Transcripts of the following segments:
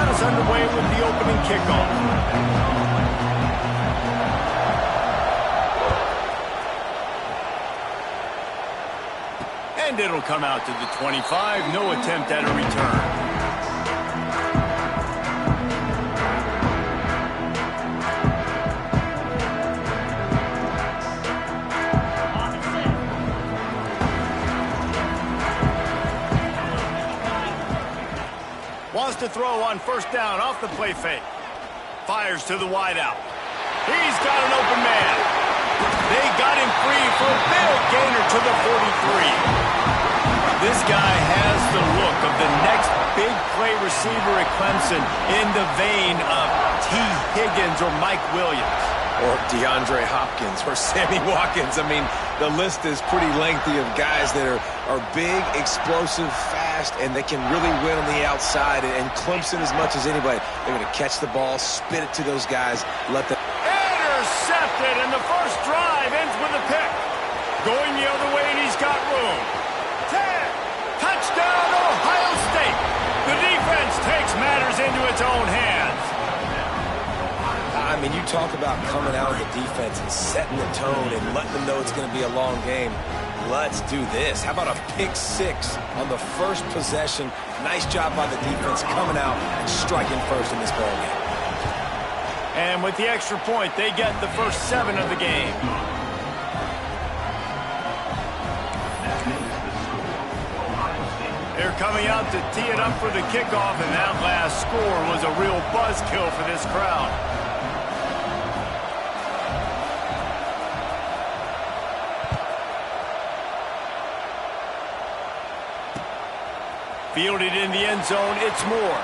us underway with the opening kickoff. And it'll come out to the 25. No attempt at a return. Wants to throw on first down off the play fake. Fires to the wideout. He's got an open man. They got him free for a big gainer to the 43. This guy has the look of the next big play receiver at Clemson, in the vein of T. Higgins or Mike Williams. Or DeAndre Hopkins or Sammy Watkins. I mean, the list is pretty lengthy of guys that are big, explosive, fast, and they can really win on the outside. And Clemson, as much as anybody, they're going to catch the ball, spit it to those guys, let them... Intercepted, and the first drive ends with a pick. Going the other way, and he's got room. 10. Touchdown, Ohio State. The defense takes matters into its own hands. I mean, you talk about coming out of the defense and setting the tone and letting them know it's going to be a long game. Let's do this. How about a pick six on the first possession? Nice job by the defense coming out and striking first in this ball game. And with the extra point, they get the first 7 of the game. They're coming out to tee it up for the kickoff, and that last score was a real buzzkill for this crowd. Fielded in the end zone, it's Moore.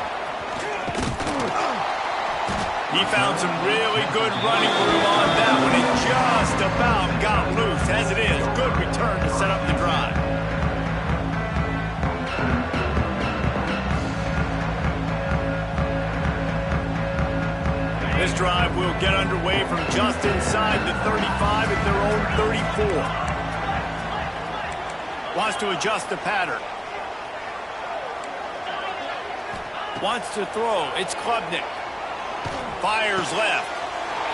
He found some really good running room on that one. It just about got loose. As it is, good return to set up the drive. This drive will get underway from just inside the 35 at their own 34. Wants to adjust the pattern. Wants to throw. It's Klubnik. Fires left.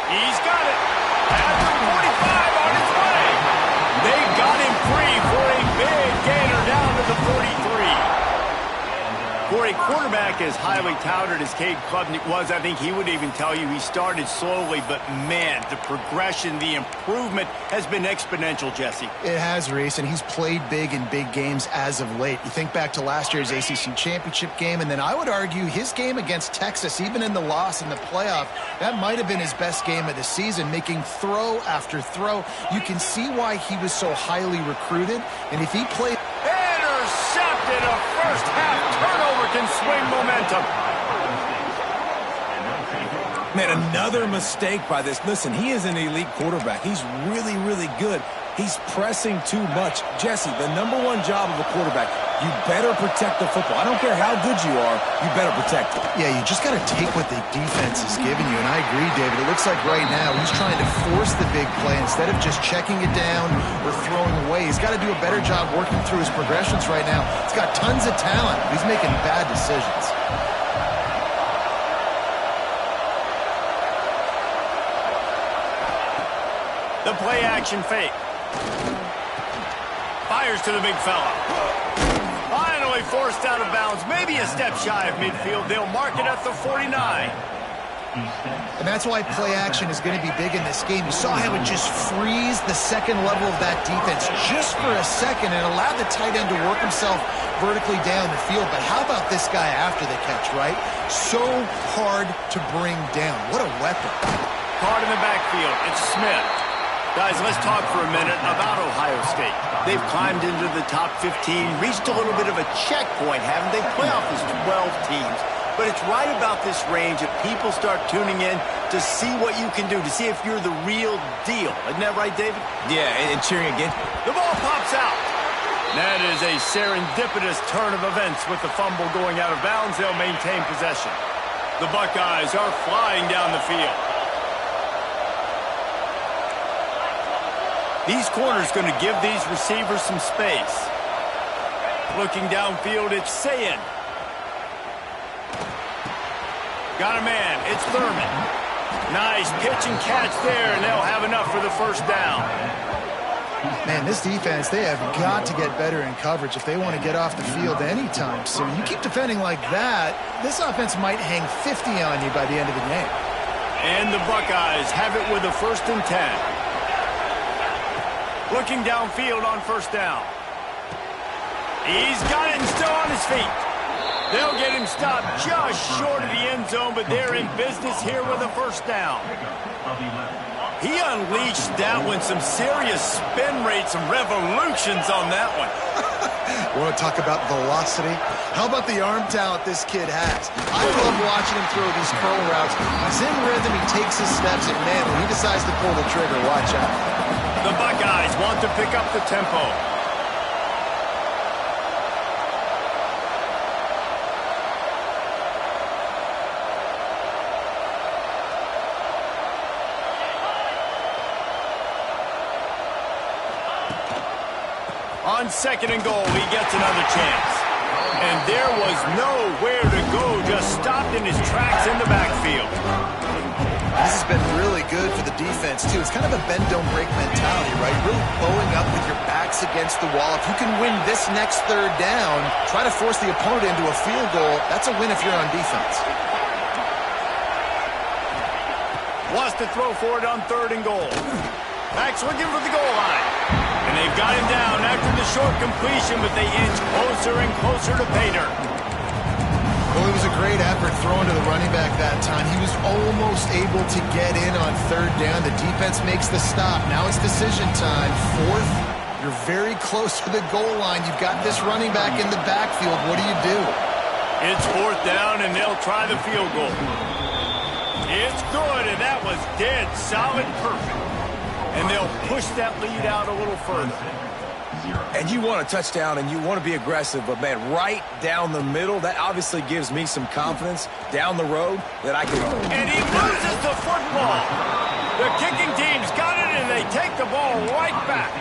He's got it. At the 45 on his way. They got him free for a big gainer down to the 43. For a quarterback as highly touted as Cade Klubnik was, I think he would even tell you he started slowly, but man, the progression, the improvement has been exponential, Jesse. It has, Reese, and he's played big in big games as of late. You think back to last year's ACC championship game, and then I would argue his game against Texas, even in the loss in the playoff, that might have been his best game of the season, making throw after throw. You can see why he was so highly recruited, and if he played... Intercepted, a first half turnover can swing momentum. Man, another mistake by this. Listen, he is an elite quarterback. He's really, really good. He's pressing too much. Jesse, the #1 job of a quarterback, you better protect the football. I don't care how good you are, you better protect it. Yeah, you just got to take what the defense is giving you, and I agree, David. It looks like right now he's trying to force the big play instead of just checking it down or throwing away. He's got to do a better job working through his progressions right now. He's got tons of talent. He's making bad decisions. The play action fake. Fires to the big fella. Finally forced out of bounds. Maybe a step shy of midfield. They'll mark it at the 49. And that's why play action is going to be big in this game. You saw how it just frees the second level of that defense just for a second and allowed the tight end to work himself vertically down the field. But how about this guy after the catch, right? So hard to bring down. What a weapon. Caught in the backfield. It's Smith. Guys, let's talk for a minute about Ohio State. They've climbed into the top 15, reached a little bit of a checkpoint, haven't they? Playoff is 12 teams. But it's right about this range that people start tuning in to see what you can do, to see if you're the real deal. Isn't that right, David? Yeah, and cheering again. The ball pops out. That is a serendipitous turn of events with the fumble going out of bounds. They'll maintain possession. The Buckeyes are flying down the field. These corners going to give these receivers some space. Looking downfield, it's Sayin. Got a man. It's Thurman. Nice pitch and catch there, and they'll have enough for the first down. Man, this defense, they have got to get better in coverage if they want to get off the field anytime soon. You keep defending like that, this offense might hang 50 on you by the end of the game. And the Buckeyes have it with a 1st and 10. Looking downfield on first down. He's got it and still on his feet. They'll get him stopped just short of the end zone, but they're in business here with a first down. He unleashed that one, some serious spin rates, some revolutions on that one. Want to talk about velocity? How about the arm talent this kid has? I love watching him throw these curl routes. He's in rhythm, he takes his steps, and man, when he decides to pull the trigger, watch out. The Buckeyes want to pick up the tempo. On 2nd and goal, he gets another chance. And there was nowhere to go, just stopped in his tracks in the backfield. This has been really good for the defense, too. It's kind of a bend-don't-break mentality, right? Really bowing up with your backs against the wall. If you can win this next 3rd down, try to force the opponent into a field goal. That's a win if you're on defense. Wants to throw for it on 3rd and goal. Max looking for the goal line. And they've got him down after the short completion, but they inch closer and closer to pay dirt. Well, it was a great effort throwing to the running back that time. He was almost able to get in on 3rd down. The defense makes the stop. Now it's decision time. 4th, you're very close to the goal line. You've got this running back in the backfield. What do you do? It's 4th down, and they'll try the field goal. It's good, and that was dead solid perfect. And they'll push that lead out a little further. And you want a touchdown and you want to be aggressive, but, man, right down the middle, that obviously gives me some confidence down the road that I can... And he loses the football. The kicking team's got it, and they take the ball right back.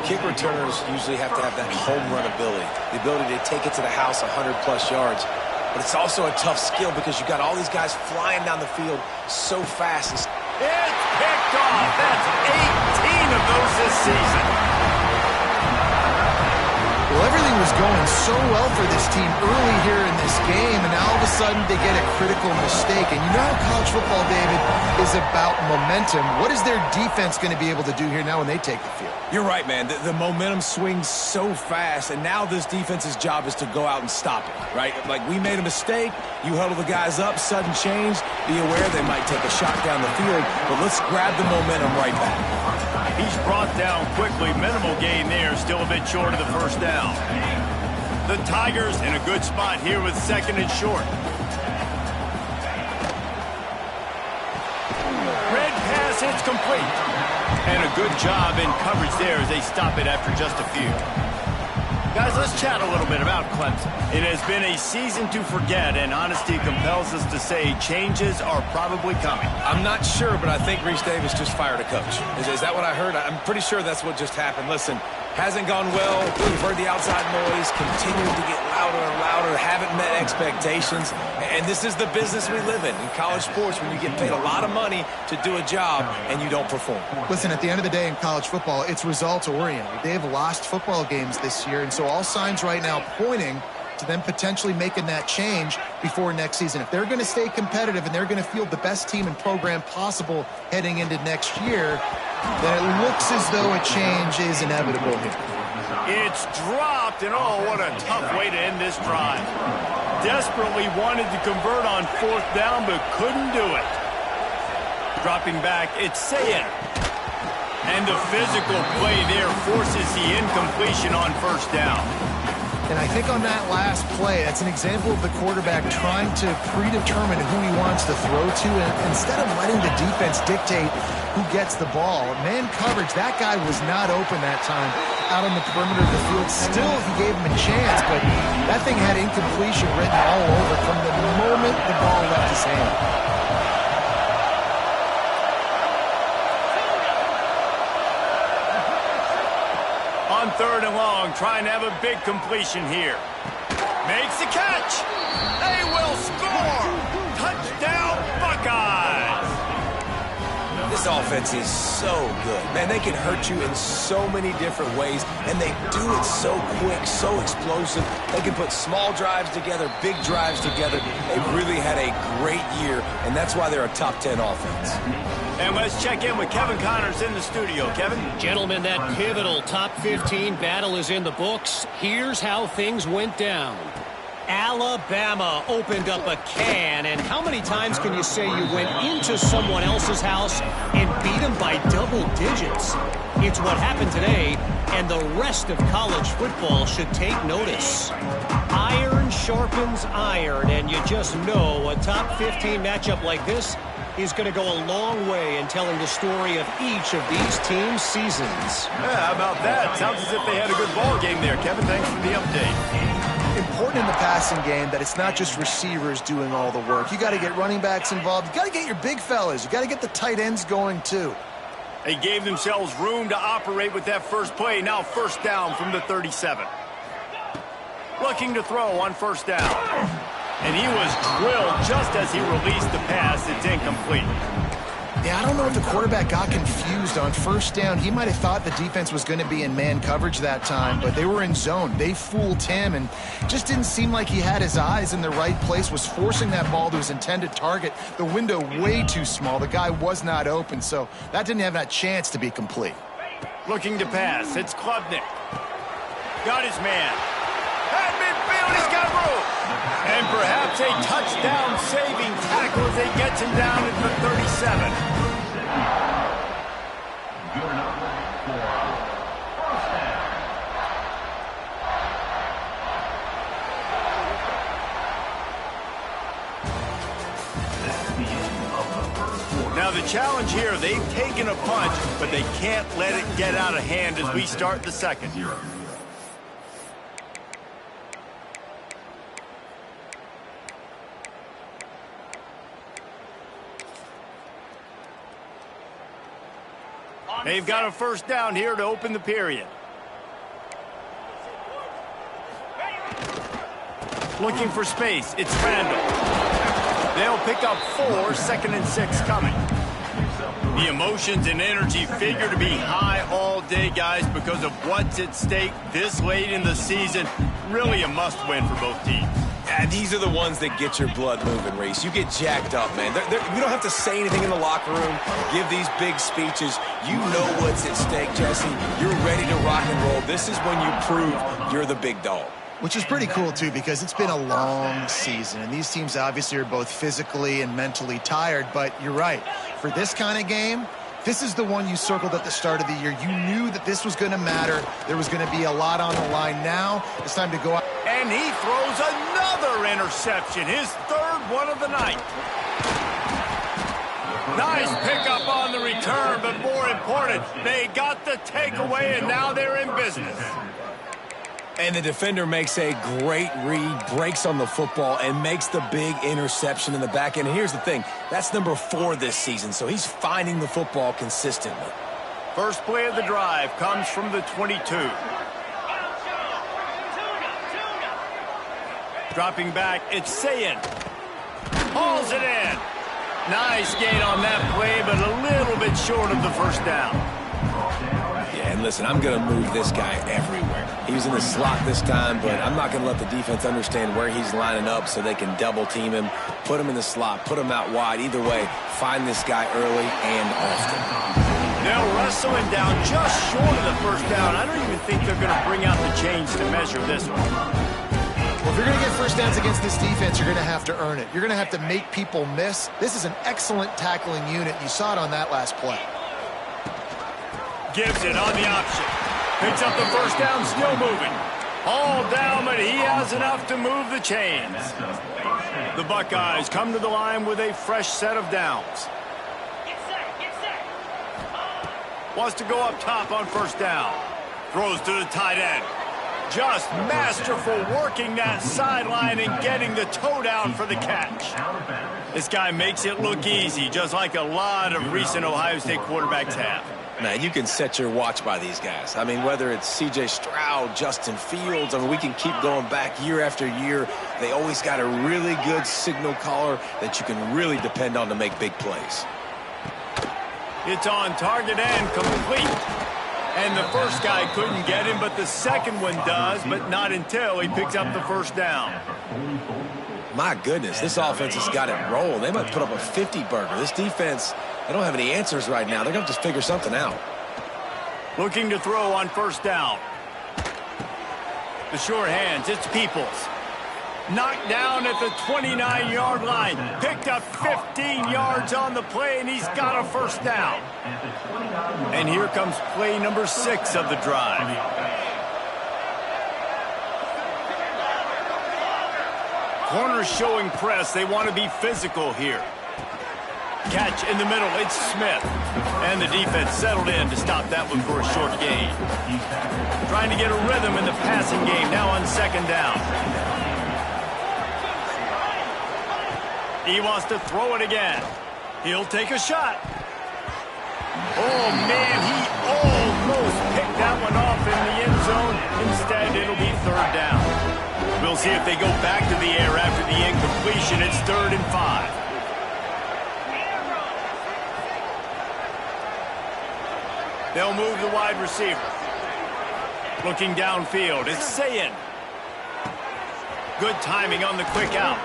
Kick returners usually have to have that home run ability, the ability to take it to the house 100-plus yards. But it's also a tough skill because you've got all these guys flying down the field so fast. It's picked off. That's 18 of those this season. Well, everything was going so well for this team early here in this game, and now all of a sudden they get a critical mistake. And you know how college football, David, is about momentum. What is their defense going to be able to do here now when they take the field? You're right, man. The momentum swings so fast, and now this defense's job is to go out and stop it, right? Like, we made a mistake. You huddle the guys up, sudden change. Be aware they might take a shot down the field, but let's grab the momentum right back. He's brought down quickly. Minimal gain there, still a bit short of the first down. The Tigers in a good spot here with 2nd and short. Red pass, it's complete. And a good job in coverage there as they stop it after just a few. Guys, let's chat a little bit about Clemson. It has been a season to forget, and honesty compels us to say changes are probably coming. I'm not sure, but I think Reese Davis just fired a coach. Is that what I heard? I'm pretty sure that's what just happened. Listen, hasn't gone well. We've heard the outside noise, continuing to get louder and louder, haven't met expectations. And this is the business we live in college sports, when you get paid a lot of money to do a job and you don't perform. Listen, at the end of the day in college football, it's results-oriented. They have lost football games this year, and so all signs right now pointing to them potentially making that change before next season. If they're going to stay competitive and they're going to field the best team and program possible heading into next year, then it looks as though a change is inevitable here. It's dropped, and oh, what a tough way to end this drive. Desperately wanted to convert on 4th down, but couldn't do it. Dropping back, it's Sayed. And the physical play there forces the incompletion on 1st down. And I think on that last play, that's an example of the quarterback trying to predetermine who he wants to throw to, and instead of letting the defense dictate who gets the ball. Man coverage, that guy was not open that time out on the perimeter of the field. Still, he gave him a chance, but that thing had incompletion written all over from the moment the ball left his hand. On 3rd and long, trying to have a big completion here. Makes the catch. They will score. Touchdown, Buckeyes! This offense is so good. Man, they can hurt you in so many different ways, and they do it so quick, so explosive. They can put small drives together, big drives together. They really had a great year, and that's why they're a top 10 offense. And let's check in with Kevin Connors in the studio. Kevin? Gentlemen, that pivotal top 15 battle is in the books. Here's how things went down. Alabama opened up a can, and how many times can you say you went into someone else's house and beat them by double digits? It's what happened today, and the rest of college football should take notice. Iron sharpens iron, and you just know a top 15 matchup like this is going to go a long way in telling the story of each of these teams' seasons. Yeah, how about that? Sounds as if they had a good ball game there. Kevin, thanks for the update. Important in the passing game that it's not just receivers doing all the work. You got to get running backs involved. You got to get your big fellas. You got to get the tight ends going too. They gave themselves room to operate with that first play. Now first down from the 37. Looking to throw on first down. And he was drilled just as he released the pass. It's incomplete. Yeah, I don't know if the quarterback got confused on first down. He might have thought the defense was going to be in man coverage that time, but they were in zone. They fooled him, and just didn't seem like he had his eyes in the right place, was forcing that ball to his intended target. The window way too small. The guy was not open, so that didn't have that chance to be complete. Looking to pass. It's Klubnik. Got his man. At midfield, he's got room. And perhaps a touchdown-saving tackle as they gets him down at the 37. Now the challenge here, they've taken a punch, but they can't let it get out of hand as we start the second. They've got a first down here to open the period. Looking for space. It's Randall. They'll pick up 4, 2nd and 6 coming. The emotions and energy figure to be high all day, guys, because of what's at stake this late in the season. Really a must-win for both teams. Yeah, these are the ones that get your blood moving, Reese. You get jacked up, man. We don't have to say anything in the locker room, give these big speeches. You know what's at stake, Jesse. You're ready to rock and roll. This is when you prove you're the big dog. Which is pretty cool, too, because it's been a long season, and these teams obviously are both physically and mentally tired, but you're right. For this kind of game, this is the one you circled at the start of the year. You knew that this was going to matter. There was going to be a lot on the line. Now it's time to go out. And he throws another interception, his 3rd one of the night. Nice pickup on the return, but more important, they got the takeaway, and now they're in business. And the defender makes a great read, breaks on the football, and makes the big interception in the back end. And here's the thing, that's number 4 this season, so he's finding the football consistently. First play of the drive comes from the 22. Dropping back, it's Sayin. Hauls it in. Nice gain on that play, but a little bit short of the first down. Yeah, and listen, I'm going to move this guy everywhere. He was in the slot this time, but I'm not going to let the defense understand where he's lining up so they can double team him, put him in the slot, put him out wide. Either way, find this guy early and often. They'll wrestle him down just short of the first down. I don't even think they're going to bring out the chains to measure this one. Well, if you're going to get first downs against this defense, you're going to have to earn it. You're going to have to make people miss. This is an excellent tackling unit. You saw it on that last play. Gives it on the option. Picks up the first down, still moving. All down, but he has enough to move the chains. The Buckeyes come to the line with a fresh set of downs. Wants to go up top on first down. Throws to the tight end. Just masterful working that sideline and getting the toe down for the catch. This guy makes it look easy, just like a lot of recent Ohio State quarterbacks have. Now, you can set your watch by these guys. I mean, whether it's C.J. Stroud, Justin Fields, I mean, we can keep going back year after year. They always got a really good signal caller that you can really depend on to make big plays. It's on target and complete. And the first guy couldn't get him, but the second one does, but not until he picks up the first down. My goodness, this offense has got it rolling. They might put up a 50-burger. This defense, they don't have any answers right now. They're going to just figure something out. Looking to throw on first down. The short hands, it's Peoples. Knocked down at the 29-yard line. Picked up 15 yards on the play, and he's got a first down. And here comes play number 6 of the drive. Corners showing press. They want to be physical here. Catch in the middle. It's Smith. And the defense settled in to stop that one for a short gain. Trying to get a rhythm in the passing game now on second down. He wants to throw it again. He'll take a shot. Oh, man, he almost picked that one off in the end zone. Instead, it'll be third down. We'll see if they go back to the air after the incompletion. It's 3rd and 5. They'll move the wide receiver. Looking downfield, it's Sayin. Good timing on the quick out.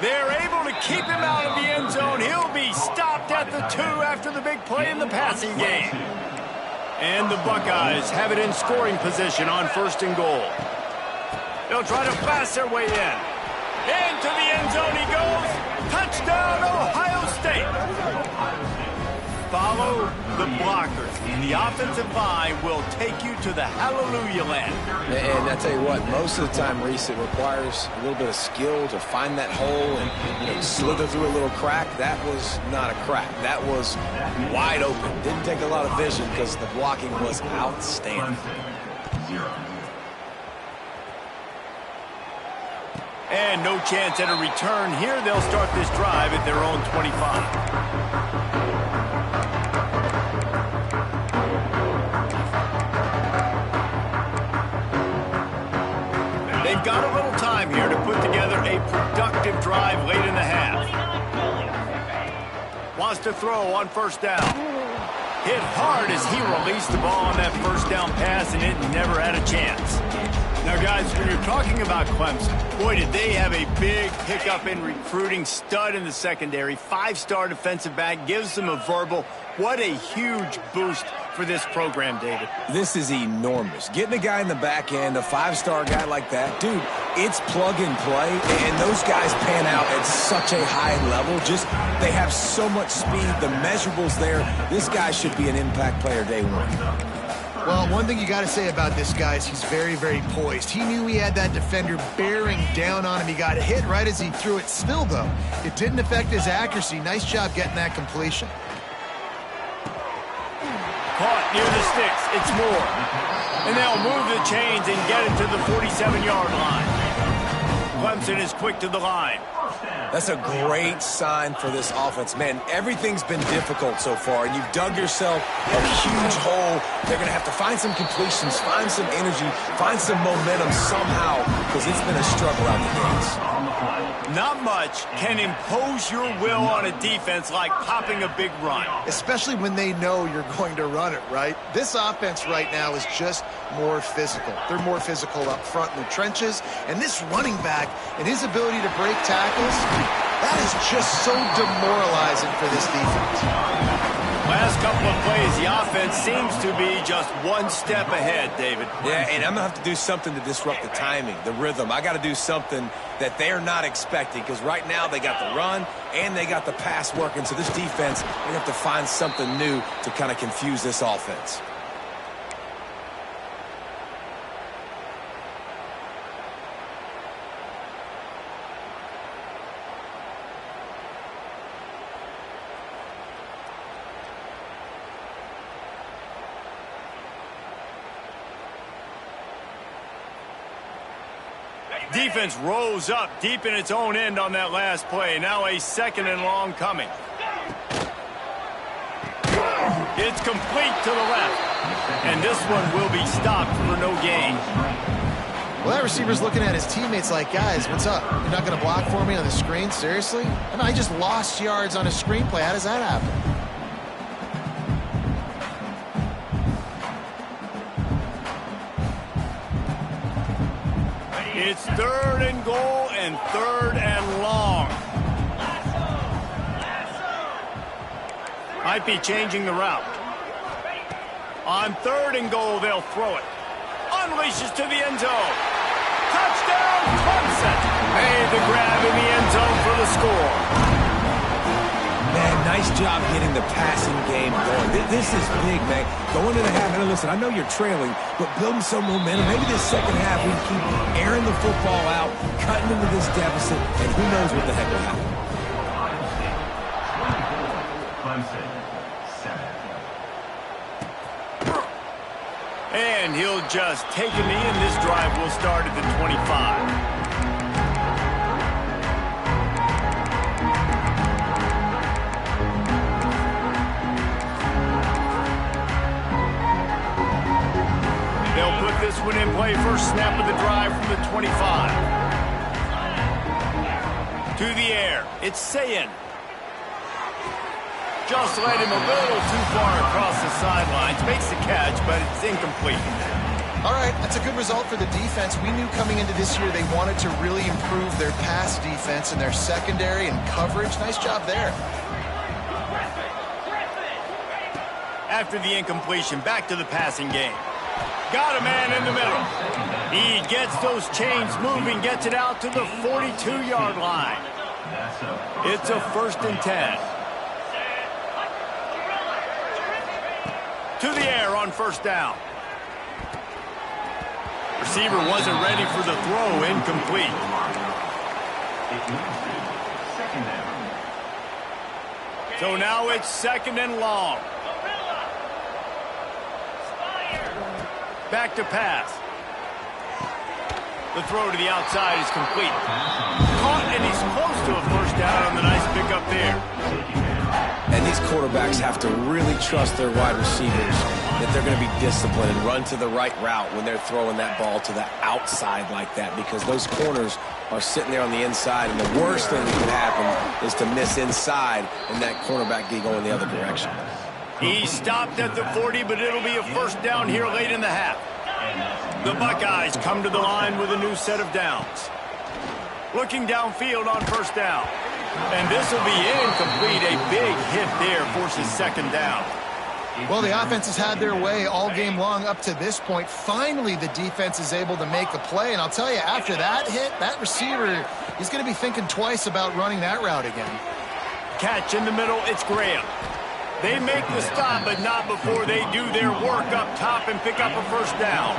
They're able to keep him out of the end zone. He'll be stopped at the 2 after the big play in the passing game. And the Buckeyes have it in scoring position on 1st and goal. They'll try to pass their way in. Into the end zone he goes. Touchdown, Ohio State. Follow the blockers. The offensive line will take you to the hallelujah land. And I tell you what, most of the time, Reese, it requires a little bit of skill to find that hole and slither through a little crack. That was not a crack. That was wide open. Didn't take a lot of vision because the blocking was outstanding. And no chance at a return here. They'll start this drive at their own 25. They've got a little time here to put together a productive drive late in the half. Wants to throw on first down. Hit hard as he released the ball on that first down pass, and it never had a chance. Now, guys, when you're talking about Clemson, boy, did they have a big pickup in recruiting. Stud in the secondary. 5-star defensive back. Gives them a verbal. What a huge boost for this program, David. This is enormous. Getting a guy in the back end, a 5-star guy like that, dude, it's plug and play, and those guys pan out at such a high level. Just, they have so much speed. The measurables there. This guy should be an impact player day one. Well, one thing you got to say about this guy is he's very, very poised. He knew he had that defender bearing down on him. He got hit right as he threw it. Still, though, it didn't affect his accuracy. Nice job getting that completion. Caught near the sticks. It's Moore. And they'll move the chains and get it to the 47-yard line. Clemson is quick to the line. That's a great sign for this offense. Man, everything's been difficult so far, and you've dug yourself a huge hole. They're going to have to find some completions, find some energy, find some momentum somehow, because it's been a struggle out the gates. Not much can impose your will on a defense like popping a big run. Especially when they know you're going to run it, right? This offense right now is just more physical. They're more physical up front in the trenches, and this running back and his ability to break tackles, that is just so demoralizing for this defense. Last couple of plays, the offense seems to be just one step ahead, David. Yeah, and I'm going to have to do something to disrupt the timing, the rhythm. I got to do something that they're not expecting, because right now they got the run and they got the pass working. So this defense, they're going to have to find something new to kind of confuse this offense. Defense rose up deep in its own end on that last play. Now a 2nd and long coming. It's complete to the left. And this one will be stopped for no gain. Well, that receiver's looking at his teammates like, guys, what's up? You're not going to block for me on the screen? Seriously? I mean, I just lost yards on a screenplay. How does that happen? It's 3rd and goal and 3rd and long. Might be changing the route. On 3rd and goal, they'll throw it. Unleashes to the end zone. Touchdown, Clemson. Made the grab in the end zone for the score. Man, nice job getting the passing game going. This is big, man. Going to the half, and listen, I know you're trailing, but building some momentum. Maybe this second half we can keep airing the football out, cutting into this deficit, and who knows what the heck will happen. And he'll just take a knee, and this drive will start at the 25. They'll put this one in play. First snap of the drive from the 25. To the air. It's Sayin. Just led him a little too far across the sidelines. Makes the catch, but it's incomplete. All right, that's a good result for the defense. We knew coming into this year they wanted to really improve their pass defense and their secondary and coverage. Nice job there. After the incompletion, back to the passing game. Got a man in the middle. He gets those chains moving, gets it out to the 42-yard line. It's a 1st and 10. To the air on 1st down. Receiver wasn't ready for the throw, incomplete. So now it's 2nd and long. Back to pass. The throw to the outside is complete. Caught, and he's close to a 1st down on the nice pickup there. And these quarterbacks have to really trust their wide receivers that they're going to be disciplined and run to the right route when they're throwing that ball to the outside like that, because those corners are sitting there on the inside, and the worst thing that could happen is to miss inside and that cornerback be going the other direction. He stopped at the 40, but it'll be a 1st down here late in the half. The Buckeyes come to the line with a new set of downs. Looking downfield on 1st down. And this will be incomplete. A big hit there forces 2nd down. Well, the offense has had their way all game long up to this point. Finally, the defense is able to make a play. And I'll tell you, after that hit, that receiver, he's going to be thinking twice about running that route again. Catch in the middle, it's Graham. They make the stop, but not before they do their work up top and pick up a 1st down.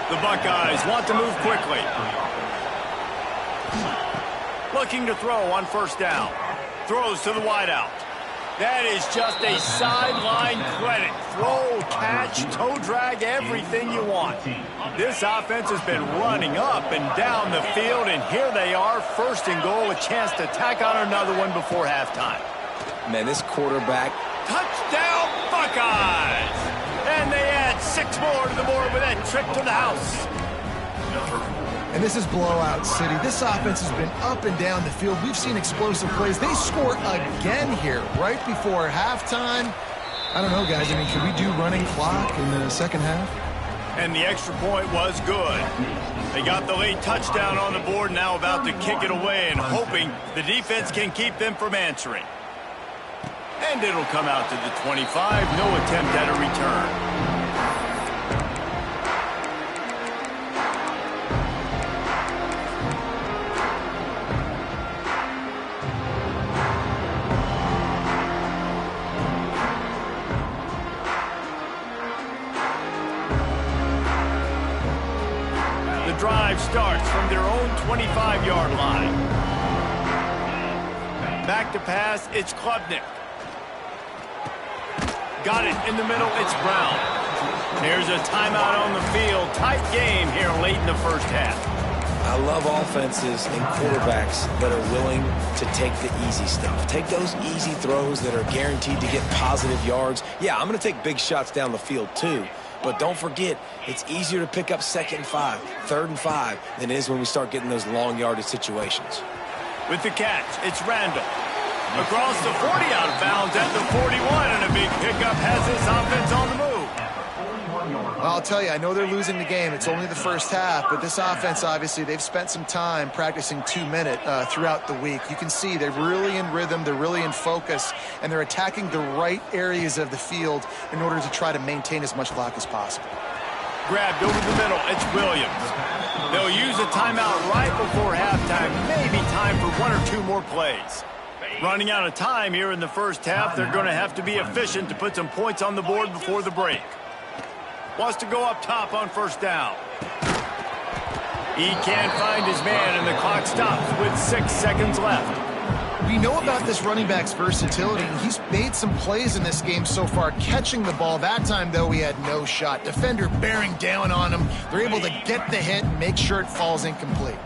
The Buckeyes want to move quickly. Looking to throw on 1st down. Throws to the wideout. That is just a sideline credit. Throw, catch, toe drag, everything you want. This offense has been running up and down the field, and here they are, 1st and goal, a chance to tack on another one before halftime. Man, this quarterback. Touchdown, Buckeyes! And they add 6 more to the board with that trip to the house. And this is blowout city. This offense has been up and down the field. We've seen explosive plays. They score again here right before halftime. I don't know, guys. I mean, can we do running clock in the second half? And the extra point was good. They got the late touchdown on the board, now about to kick it away and hoping the defense can keep them from answering. And it'll come out to the 25. No attempt at a return. The drive starts from their own 25-yard line. Back to pass, it's Klubnik. Got it in the middle, it's Brown. There's a timeout on the field. Tight game here late in the 1st half. I love offenses and quarterbacks that are willing to take the easy stuff. Take those easy throws that are guaranteed to get positive yards. Yeah, I'm going to take big shots down the field too. But don't forget, it's easier to pick up 2nd and 5, 3rd and 5 than it is when we start getting those long yardage situations. With the catch, it's Randall. Across the 40, out of bounds at the 41, and a big pickup has this offense on the move. Well, I'll tell you, I know they're losing the game. It's only the first half, but this offense, obviously, they've spent some time practicing 2-minute throughout the week. You can see they're really in rhythm, they're really in focus, and they're attacking the right areas of the field in order to try to maintain as much clock as possible. Grabbed over the middle, it's Williams. They'll use a timeout right before halftime, maybe time for 1 or 2 more plays. Running out of time here in the first half, they're going to have to be efficient to put some points on the board before the break. Wants to go up top on 1st down. He can't find his man, and the clock stops with 6 seconds left. We know about this running back's versatility, and he's made some plays in this game so far, catching the ball. That time, though, he had no shot. Defender bearing down on him. They're able to get the hit and make sure it falls incomplete.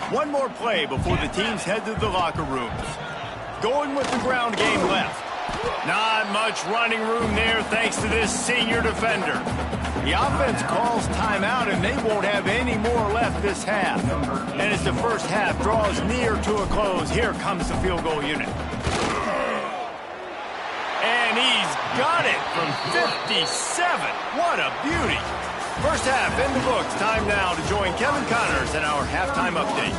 One more play before the teams head to the locker rooms. Going with the ground game left. Not much running room there thanks to this senior defender. The offense calls timeout, and they won't have any more left this half. And as the first half draws near to a close, here comes the field goal unit. And he's got it from 57. What a beauty. First half in the books. Time now to join Kevin Connors in our halftime update.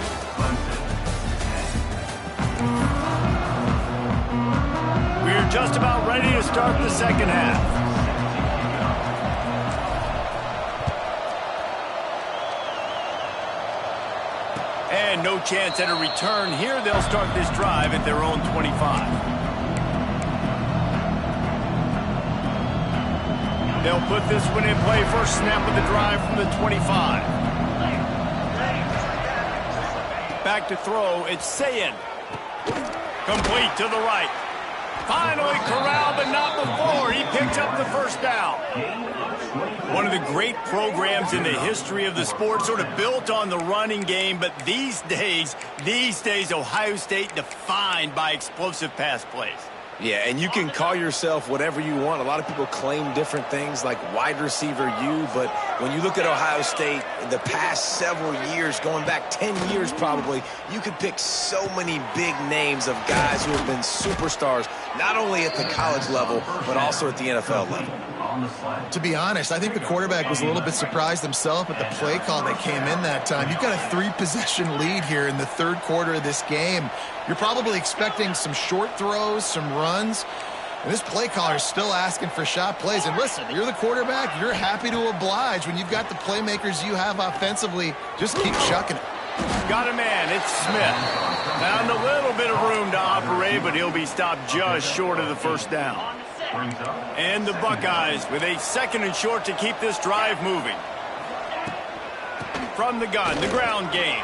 We're just about ready to start the second half. And no chance at a return here. They'll start this drive at their own 25. They'll put this one in play first snap of the drive from the 25. Back to throw, it's Sayin. Complete to the right. Finally corralled, but not before. He picks up the first down. One of the great programs in the history of the sport, sort of built on the running game, but these days, Ohio State defined by explosive pass plays. Yeah, and you can call yourself whatever you want. A lot of people claim different things like wide receiver U, but when you look at Ohio State in the past several years, going back 10 years probably, you could pick so many big names of guys who have been superstars, not only at the college level, but also at the NFL level. To be honest, I think the quarterback was a little bit surprised himself at the play call that came in that time. You've got a 3-possession lead here in the third quarter of this game. You're probably expecting some short throws, some runs. And this play caller is still asking for shot plays. And listen, you're the quarterback. You're happy to oblige when you've got the playmakers you have offensively. Just keep chucking it. Got a man. It's Smith. Found a little bit of room to operate, but he'll be stopped just short of the first down. And the Buckeyes with a 2nd and short to keep this drive moving. From the gun, the ground game.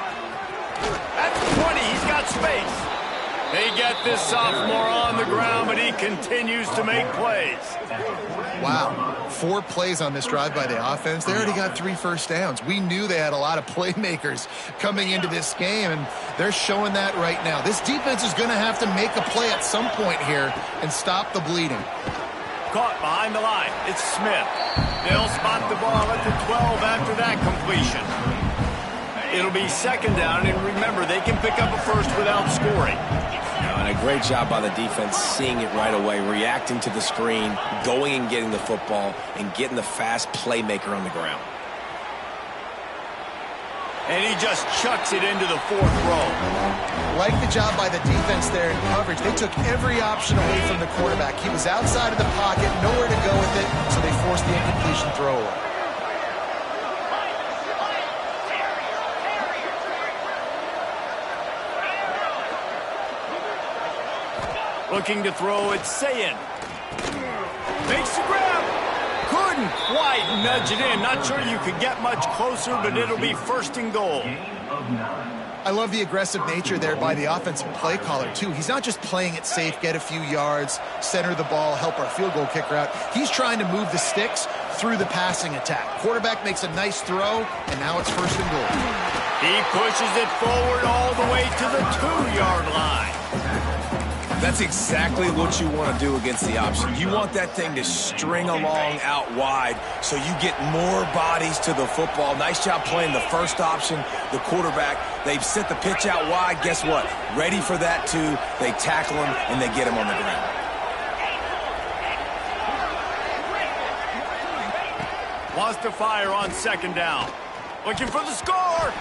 At the 20, he's got space. They get this sophomore on the ground, but he continues to make plays. Wow. 4 plays on this drive by the offense. They already got 3 first downs. We knew they had a lot of playmakers coming into this game, and they're showing that right now. This defense is going to have to make a play at some point here and stop the bleeding. Caught behind the line. It's Smith. They'll spot the ball at the 12 after that completion. It'll be 2nd down, and remember, they can pick up a first without scoring. And a great job by the defense seeing it right away, reacting to the screen, going and getting the football, and getting the fast playmaker on the ground. And he just chucks it into the 4th row. Like the job by the defense there in coverage. They took every option away from the quarterback. He was outside of the pocket, nowhere to go with it, so they forced the incompletion throw away. Looking to throw, it's Sayin. Makes the grab. Couldn't quite nudge it in. Not sure you could get much closer, but it'll be 1st and goal. I love the aggressive nature there by the offensive play caller, too. He's not just playing it safe, get a few yards, center the ball, help our field goal kicker out. He's trying to move the sticks, through the passing attack. Quarterback makes a nice throw, and now it's 1st and goal. He pushes it forward all the way to the 2-yard line. That's exactly what you want to do against the option. You want that thing to string along out wide so you get more bodies to the football. Nice job playing the first option, the quarterback. They've sent the pitch out wide. Guess what? Ready for that, too. They tackle him, and they get him on the ground. Wants to fire on 2nd down. Looking for the score.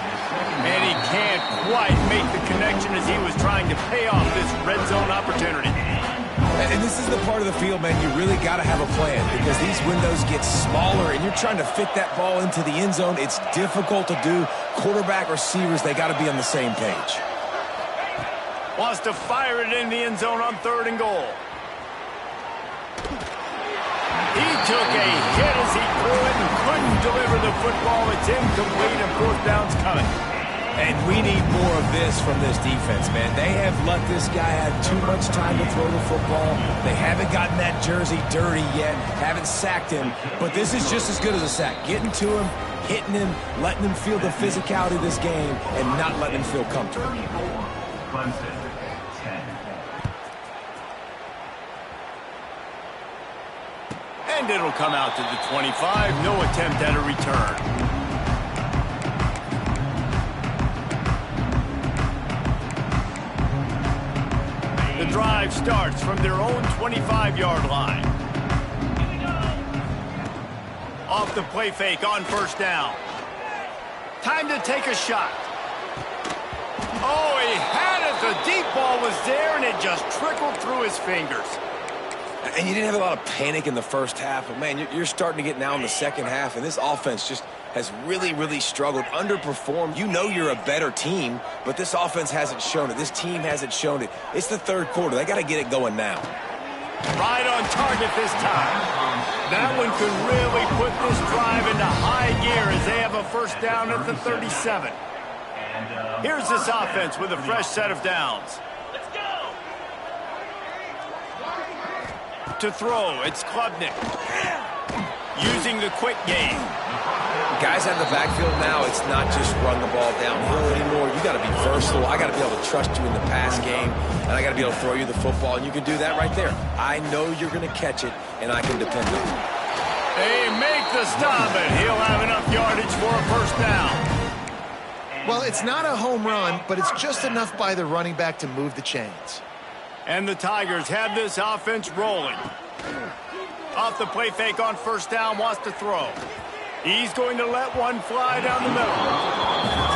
And he can't quite make the connection as he was trying to pay off this red zone opportunity. And this is the part of the field, man, you really got to have a plan because these windows get smaller and you're trying to fit that ball into the end zone. It's difficult to do. Quarterback, receivers, they got to be on the same page. Wants to fire it in the end zone on 3rd and goal. He took a hit as he threw it and couldn't deliver the football. It's incomplete and 4th down's coming. And we need more of this from this defense, man. They have let this guy have too much time to throw the football. They haven't gotten that jersey dirty yet, haven't sacked him. But this is just as good as a sack. Getting to him, hitting him, letting him feel the physicality of this game, and not letting him feel comfortable. Clemson, 10. And it'll come out to the 25. No attempt at a return. The drive starts from their own 25-yard line. Off the play fake on 1st down. Time to take a shot. Oh, he had it. The deep ball was there, and it just trickled through his fingers. And you didn't have a lot of panic in the first half, but, man, you're starting to get now in the second half, and this offense just has really, really struggled, underperformed. You know you're a better team, but this offense hasn't shown it. This team hasn't shown it. It's the 3rd quarter. They got to get it going now. Right on target this time. That one could really put this drive into high gear as they have a 1st down at the 37. Here's this offense with a fresh set of downs. To throw, it's Klubnik. Using the quick game. Guys out of the backfield now, it's not just run the ball downhill anymore. You got to be versatile. I got to be able to trust you in the pass game, and I got to be able to throw you the football, and you can do that right there. I know you're going to catch it, and I can depend on it. They make the stop, and he'll have enough yardage for a 1st down. Well, it's not a home run, but it's just enough by the running back to move the chains. And the Tigers have this offense rolling. Off the play fake on 1st down, wants to throw. He's going to let one fly down the middle.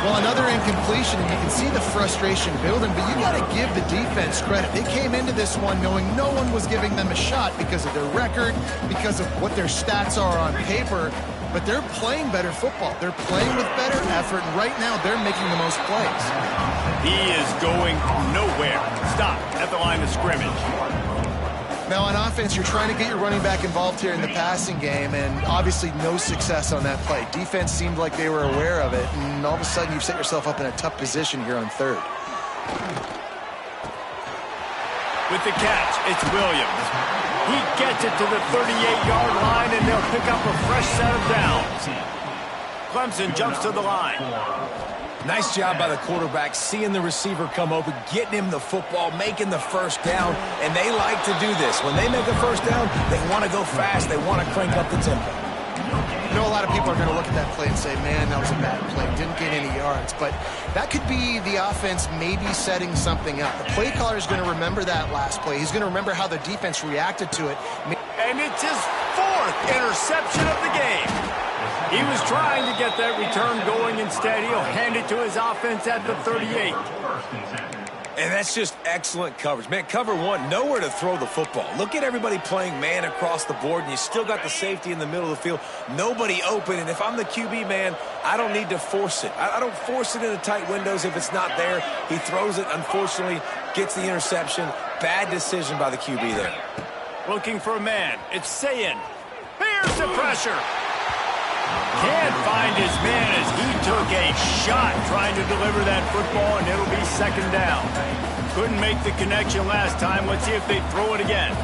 Well, another incompletion, and you can see the frustration building, but you got to give the defense credit. They came into this one knowing no one was giving them a shot because of their record, because of what their stats are on paper, but they're playing better football. They're playing with better effort, and right now they're making the most plays. He is going nowhere. Stop at the line of scrimmage. Now, on offense, you're trying to get your running back involved here in the passing game, and obviously no success on that play. Defense seemed like they were aware of it, and all of a sudden you've set yourself up in a tough position here on 3rd. With the catch, it's Williams. He gets it to the 38-yard line, and they'll pick up a fresh set of downs. Clemson jumps to the line. Nice job by the quarterback, seeing the receiver come open, getting him the football, making the 1st down, and they like to do this. When they make a 1st down, they want to go fast. They want to crank up the tempo. You know, a lot of people are going to look at that play and say, man, that was a bad play. Didn't get any yards. But that could be the offense maybe setting something up. The play caller is going to remember that last play. He's going to remember how the defense reacted to it. And it's his 4th interception of the game. He was trying to get that return going. Instead, he'll hand it to his offense at the 38. And that's just excellent coverage. Man, cover 1, nowhere to throw the football. Look at everybody playing man across the board, and you still got the safety in the middle of the field. Nobody open, and if I'm the QB, man, I don't need to force it. I don't force it into tight windows if it's not there. He throws it, unfortunately, gets the interception. Bad decision by the QB there. Looking for a man. It's Sayin. Here's the pressure. Can't find his man as he took a shot trying to deliver that football, and it'll be 2nd down. Couldn't make the connection last time. Let's see if they throw it again.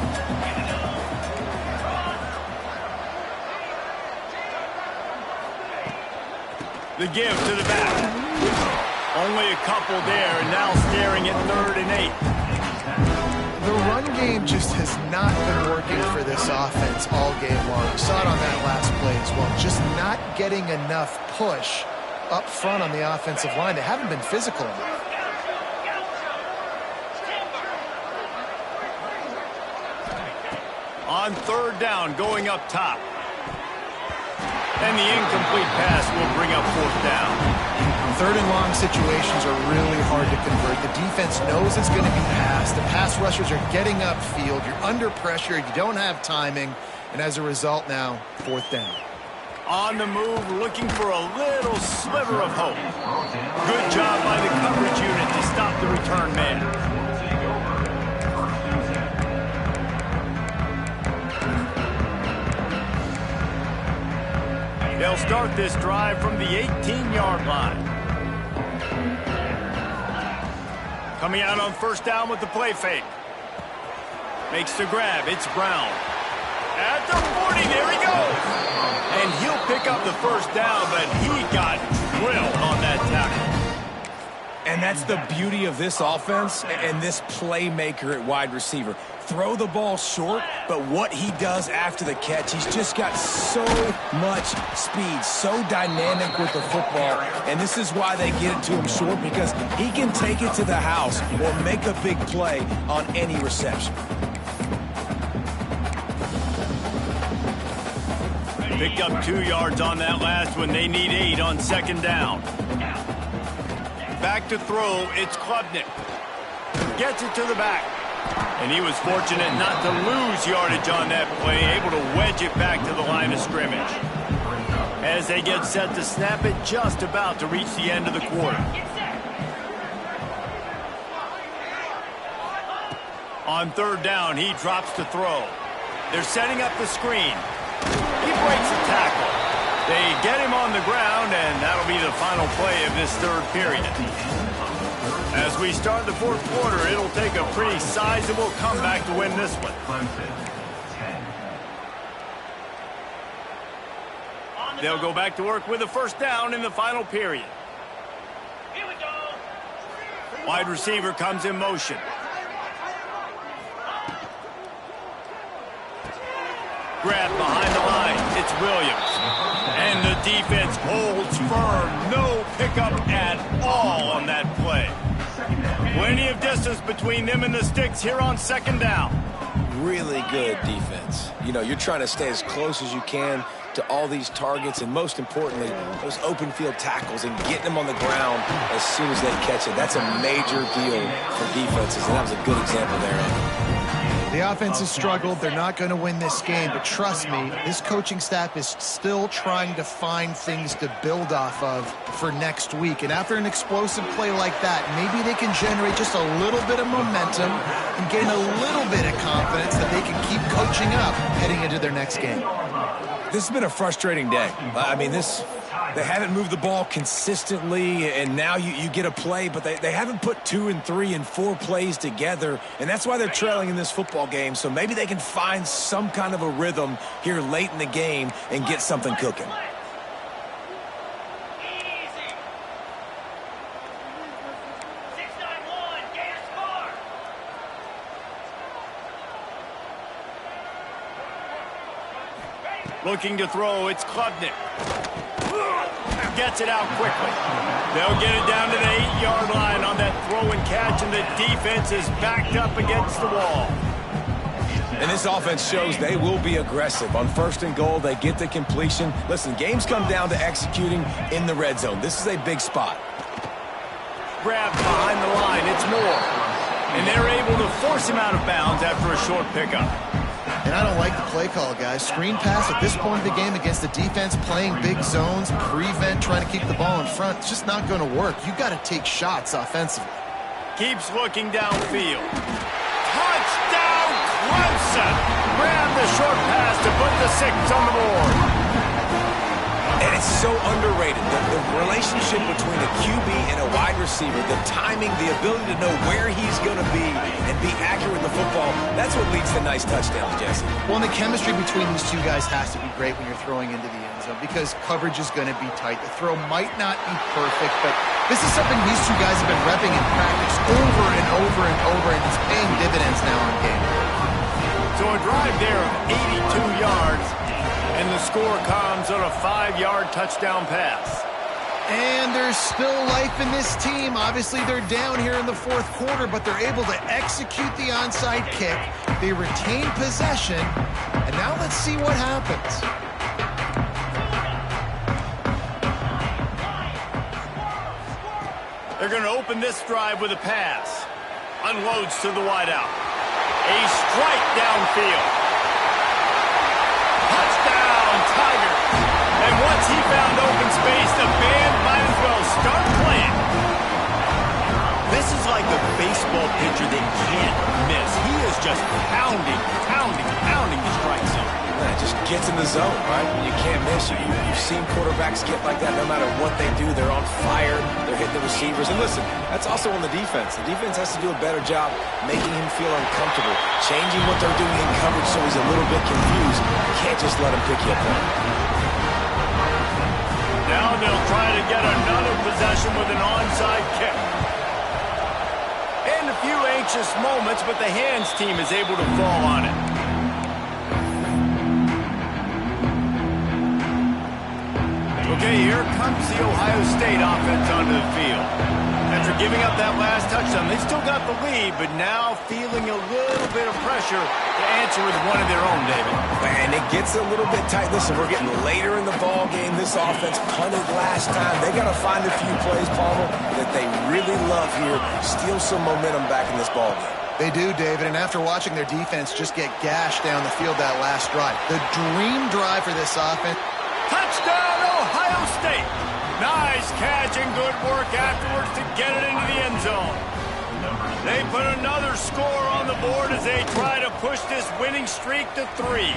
The give to the back. Only a couple there, and now staring at 3rd and 8. The run game just has not been working for this offense all game long. You saw it on that last play as well. Just not getting enough push up front on the offensive line. They haven't been physical enough. On 3rd down, going up top. And the incomplete pass will bring up 4th down. 3rd and long situations are really hard to convert. The defense knows it's going to be passed. The pass rushers are getting upfield. You're under pressure. You don't have timing. And as a result now, 4th down. On the move, looking for a little sliver of hope. Good job by the coverage unit to stop the return man. They'll start this drive from the 18-yard line. Coming out on 1st down with the play fake. Makes the grab. It's Brown. At the 40, there he goes. And he'll pick up the 1st down, but he got drilled on that tackle. And that's the beauty of this offense and this playmaker at wide receiver. Throw the ball short, but what he does after the catch, he's just got so much speed, so dynamic with the football. And this is why they get it to him short, because he can take it to the house or make a big play on any reception. Picked up 2 yards on that last one. They need 8 on 2nd down. Back to throw, it's Klubnik. Gets it to the back. And he was fortunate not to lose yardage on that play, able to wedge it back to the line of scrimmage. As they get set to snap it, just about to reach the end of the quarter. On 3rd down, he drops to throw. They're setting up the screen. He breaks the tackle. They get him on the ground, and that'll be the final play of this 3rd period. As we start the 4th quarter, it'll take a pretty sizable comeback to win this one. Clemson, 10. They'll go back to work with a 1st down in the final period. Here we go. Wide receiver comes in motion. Grab behind the line. It's Williams. And the defense holds firm. No pickup at all on that play. Plenty of distance between them and the sticks here on 2nd down. Really good defense. You know, you're trying to stay as close as you can to all these targets, and most importantly, those open field tackles and getting them on the ground as soon as they catch it. That's a major deal for defenses, and that was a good example there, Andy. The offense has struggled. They're not going to win this game, but trust me, this coaching staff is still trying to find things to build off of for next week. And after an explosive play like that, maybe they can generate just a little bit of momentum and gain a little bit of confidence that they can keep coaching up heading into their next game. This has been a frustrating day. I mean, they haven't moved the ball consistently, and now you get a play, but they haven't put 2 and 3 and 4 plays together, and that's why they're trailing in this football game. So maybe they can find some kind of a rhythm here late in the game and get something cooking. Easy. 6-9-1. Gain a score. Looking to throw, it's Klubnik. Gets it out quickly. They'll get it down to the 8-yard line on that throw and catch, and the defense is backed up against the wall. And this offense shows they will be aggressive. On 1st and goal, they get the completion. Listen, games come down to executing in the red zone. This is a big spot. Grab behind the line, it's Moore. And they're able to force him out of bounds after a short pickup. And I don't like the play call, guys. Screen pass at this point of the game against the defense, playing big zones, prevent, trying to keep the ball in front. It's just not going to work. You got to take shots offensively. Keeps looking downfield. Touchdown, Clemson! Grab the short pass to put the 6 on the board. And it's so underrated. The relationship between a QB and a wide receiver, the timing, the ability to know where he's going to be and be accurate with the football, that's what leads to nice touchdowns, Jesse. Well, and the chemistry between these two guys has to be great when you're throwing into the end zone because coverage is going to be tight. The throw might not be perfect, but this is something these two guys have been repping in practice over and over and over, and it's paying dividends now in game. So a drive there of 82 yards, and the score comes on a 5-yard touchdown pass. And there's still life in this team. Obviously, they're down here in the fourth quarter, but they're able to execute the onside kick. They retain possession, and now let's see what happens. They're going to open this drive with a pass. Unloads to the wideout. A strike downfield. Touchdown, Tigers. And once he found open space, the band might as well start playing. This is like a baseball pitcher that can't miss. He is just pounding the strike zone. Yeah, it just gets in the zone, right? When you can't miss. You've seen quarterbacks get like that no matter what they do. They're on fire. They're hitting the receivers. And listen, that's also on the defense. The defense has to do a better job making him feel uncomfortable, changing what they're doing in coverage so he's a little bit confused. You can't just let him pick you apart. Now they'll try to get another possession with an onside kick. And a few anxious moments, but the hands team is able to fall on it. Okay, here comes the Ohio State offense onto the field. After giving up that last touchdown, they still got the lead, but now feeling a little bit of pressure to answer with one of their own, David. And it gets a little bit tight. Listen, we're getting later in the ball game. This offense punted last time. They got to find a few plays, Palmer, that they really love here. Steal some momentum back in this ball game. They do, David, and after watching their defense just get gashed down the field that last drive, the dream drive for this offense. Touchdown, Ohio State. Nice catch and good work afterwards to get it into the end zone. They put another score on the board as they try to push this winning streak to 3.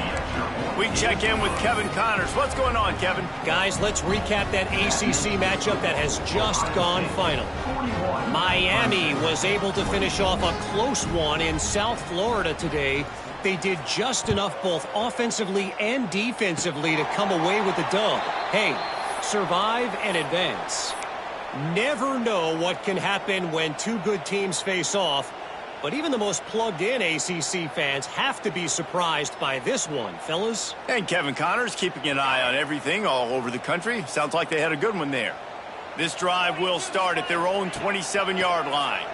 We check in with Kevin Connors. What's going on, Kevin? Guys, let's recap that ACC matchup that has just gone final. Miami was able to finish off a close one in South Florida today. They did just enough both offensively and defensively to come away with the dub. Hey, survive and advance. Never know what can happen when two good teams face off, but even the most plugged-in ACC fans have to be surprised by this one, fellas. And Kevin Connors keeping an eye on everything all over the country. Sounds like they had a good one there. This drive will start at their own 27-yard line.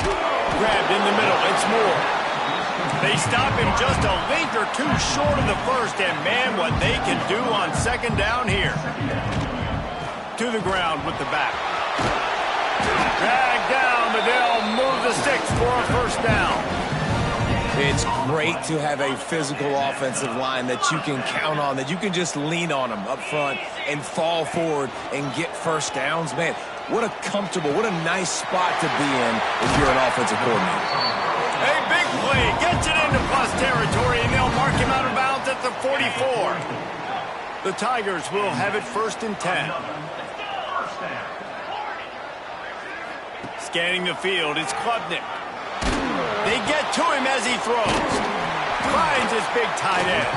Grabbed in the middle. It's Moore. They stop him just a link or two short of the first, and man, what they can do on second down here. To the ground with the back. Drag down, but they'll move the sticks for a first down. It's great to have a physical offensive line that you can count on, that you can just lean on them up front and fall forward and get first downs. Man, what a comfortable, what a nice spot to be in if you're an offensive coordinator. A big play gets it into plus territory, and they'll mark him out of bounds at the 44. The Tigers will have it 1st and 10. Scanning the field, it's Klubnik. They get to him as he throws. Finds his big tight end.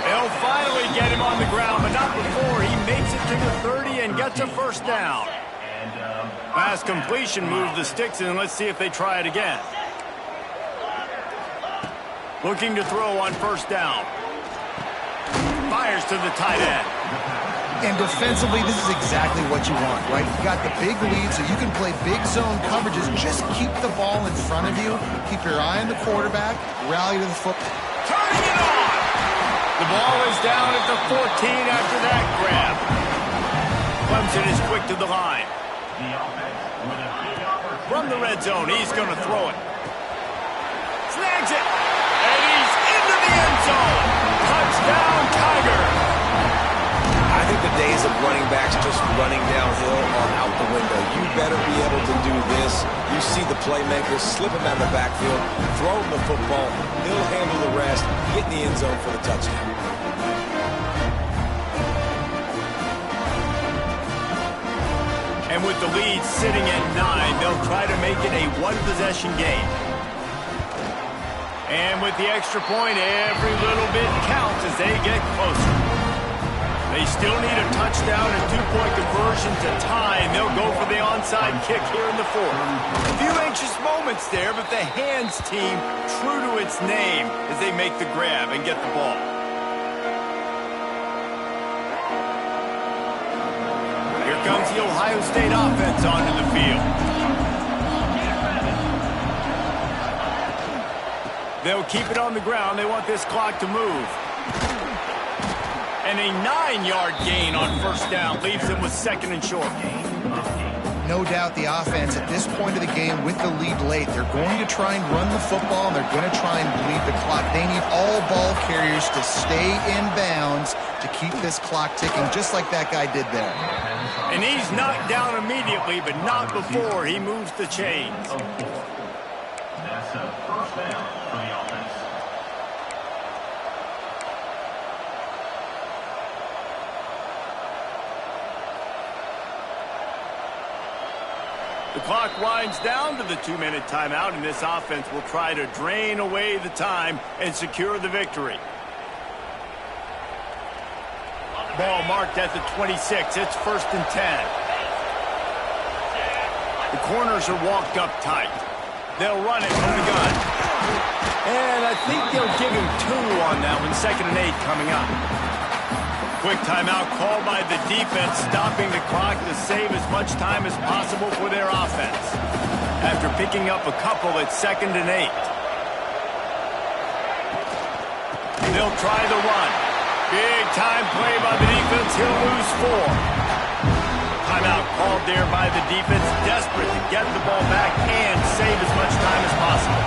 They'll finally get him on the ground, but not before he makes it to the 30 and gets a first down. Pass completion moves the sticks, and let's see if they try it again. Looking to throw on first down. Fires to the tight end. And defensively, this is exactly what you want, right? You got the big lead, so you can play big zone coverages. Just keep the ball in front of you. Keep your eye on the quarterback. Rally to the foot. Turning it on! The ball is down at the 14 after that grab. Clemson is quick to the line. From the red zone, he's going to throw it. Snags it! And he's into the end zone! Touchdown, Tigers! I think the days of running backs just running downhill are out the window. You better be able to do this. You see the playmaker, slip him out of the backfield, throw him the football, he'll handle the rest, get in the end zone for the touchdown. And with the lead sitting at 9, they'll try to make it a one-possession game. And with the extra point, every little bit counts as they get closer. They still need a touchdown and two-point conversion to tie, and they'll go for the onside kick here in the fourth. A few anxious moments there, but the hands team true to its name as they make the grab and get the ball. Here comes the Ohio State offense onto the field. They'll keep it on the ground. They want this clock to move. And a 9-yard gain on first down leaves them with second and short. No doubt the offense at this point of the game with the lead late, they're going to try and run the football, and they're going to try and bleed the clock. They need all ball carriers to stay in bounds to keep this clock ticking, just like that guy did there. And he's knocked down immediately, but not before he moves the chains. That's a first down for the offense. The clock winds down to the 2-minute timeout, and this offense will try to drain away the time and secure the victory. Ball marked at the 26. It's first and 10. The corners are walked up tight. They'll run it from the gun. And I think they'll give him 2 on that one. Second and 8 coming up. Quick timeout called by the defense, stopping the clock to save as much time as possible for their offense. After picking up a couple, it's second and 8. They'll try the run. Big time play by the defense. He'll lose 4. Timeout called there by the defense, desperate to get the ball back and save as much time as possible.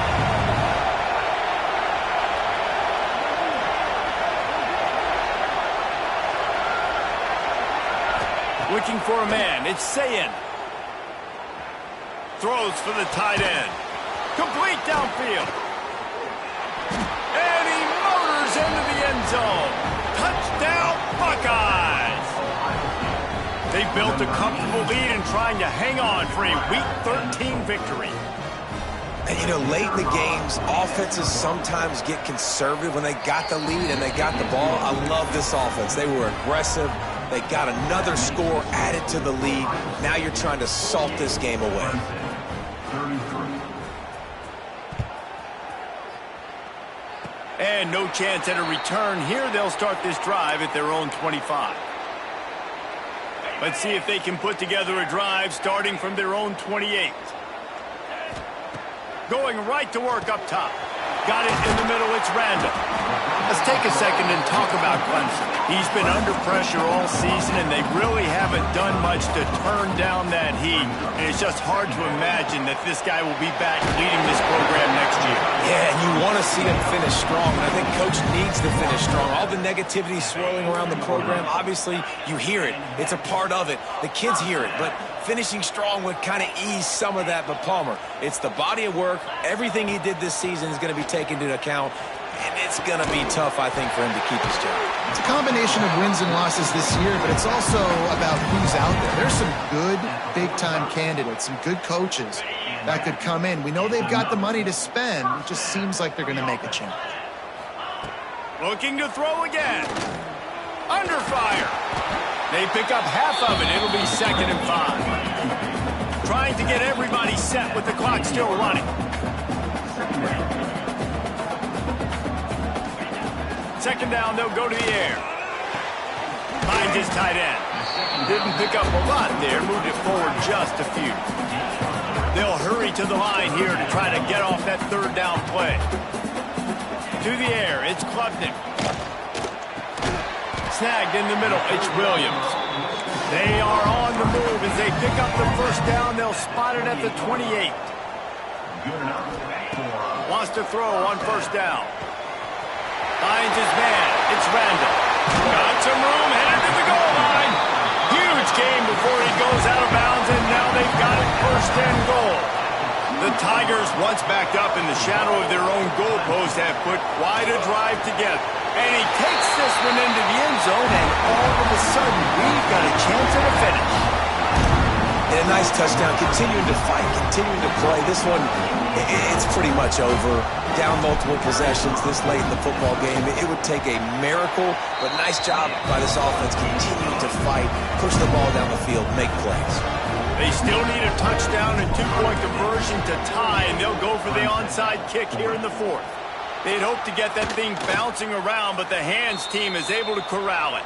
Looking for a man. It's Sayin. Throws for the tight end. Complete downfield. And he motors into the end zone. Touchdown, Buckeyes! They built a comfortable lead and trying to hang on for a Week 13 victory. And, you know, late in the games, offenses sometimes get conservative when they got the lead and they got the ball. I love this offense. They were aggressive. They got another score added to the lead. Now you're trying to salt this game away. 33. And no chance at a return here. They'll start this drive at their own 25. Let's see if they can put together a drive starting from their own 28. Going right to work up top. Got it in the middle. It's Randall. Let's take a second and talk about Clemson. He's been under pressure all season, and they really haven't done much to turn down that heat. And it's just hard to imagine that this guy will be back leading this program next year. Yeah, and you want to see them finish strong. And I think Coach needs to finish strong. All the negativity swirling around the program, obviously, you hear it. It's a part of it. The kids hear it. But finishing strong would kind of ease some of that. But Palmer, it's the body of work. Everything he did this season is going to be taken into account. And it's going to be tough, I think, for him to keep his job. It's a combination of wins and losses this year, but it's also about who's out there. There's some good big-time candidates, some good coaches that could come in. We know they've got the money to spend. It just seems like they're going to make a change. Looking to throw again. Under fire. They pick up half of it. It'll be second and 5. Trying to get everybody set with the clock still running. Second down, they'll go to the air. Finds his tight end. Didn't pick up a lot there, moved it forward just a few. They'll hurry to the line here to try to get off that third down play. To the air, it's Klubnik. Snagged in the middle, it's Williams. They are on the move as they pick up the first down. They'll spot it at the 28. Wants to throw on first down. Finds his man. It's Randall. Got some room, headed to the goal line. Huge game before he goes out of bounds, and now they've got it first and goal. The Tigers, once backed up in the shadow of their own goalpost, have put quite a drive together. And he takes this one into the end zone, and all of a sudden, we've got a chance at a finish. And Yeah, nice touchdown. Continuing to fight, continuing to play. This one, it's pretty much over. Down multiple possessions this late in the football game. It would take a miracle, but nice job by this offense continuing to fight, push the ball down the field, make plays. They still need a touchdown and two-point conversion to tie, and they'll go for the onside kick here in the fourth. They'd hope to get that thing bouncing around, but the hands team is able to corral it.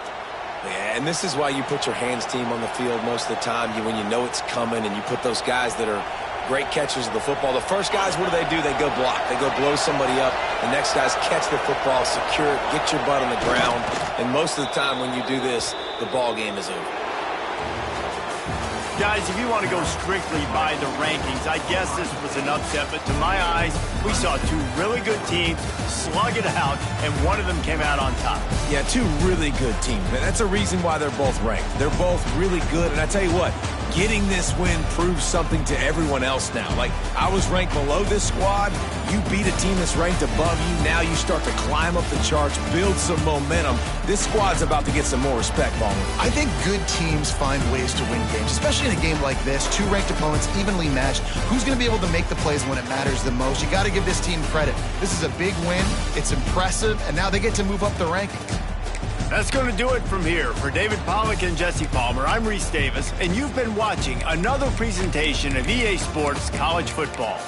Yeah, and this is why you put your hands team on the field most of the time when you know it's coming, and you put those guys that are great catchers of the football. The first guys, what do? They go block. They go blow somebody up. The next guys catch the football, secure it, get your butt on the ground. And most of the time when you do this, the ball game is over. Guys, if you want to go strictly by the rankings, I guess this was an upset, but to my eyes, we saw two really good teams slug it out, and one of them came out on top. Yeah, two really good teams. That's a reason why they're both ranked. They're both really good, and I tell you what, getting this win proves something to everyone else now. Like, I was ranked below this squad. You beat a team that's ranked above you. Now you start to climb up the charts, build some momentum. This squad's about to get some more respect, Ballmer. I think good teams find ways to win games, especially in a game like this. Two ranked opponents, evenly matched. Who's going to be able to make the plays when it matters the most? You got to give this team credit. This is a big win. It's impressive, and now they get to move up the rankings. That's going to do it from here. For David Pollack and Jesse Palmer, I'm Reese Davis, and you've been watching another presentation of EA Sports College Football.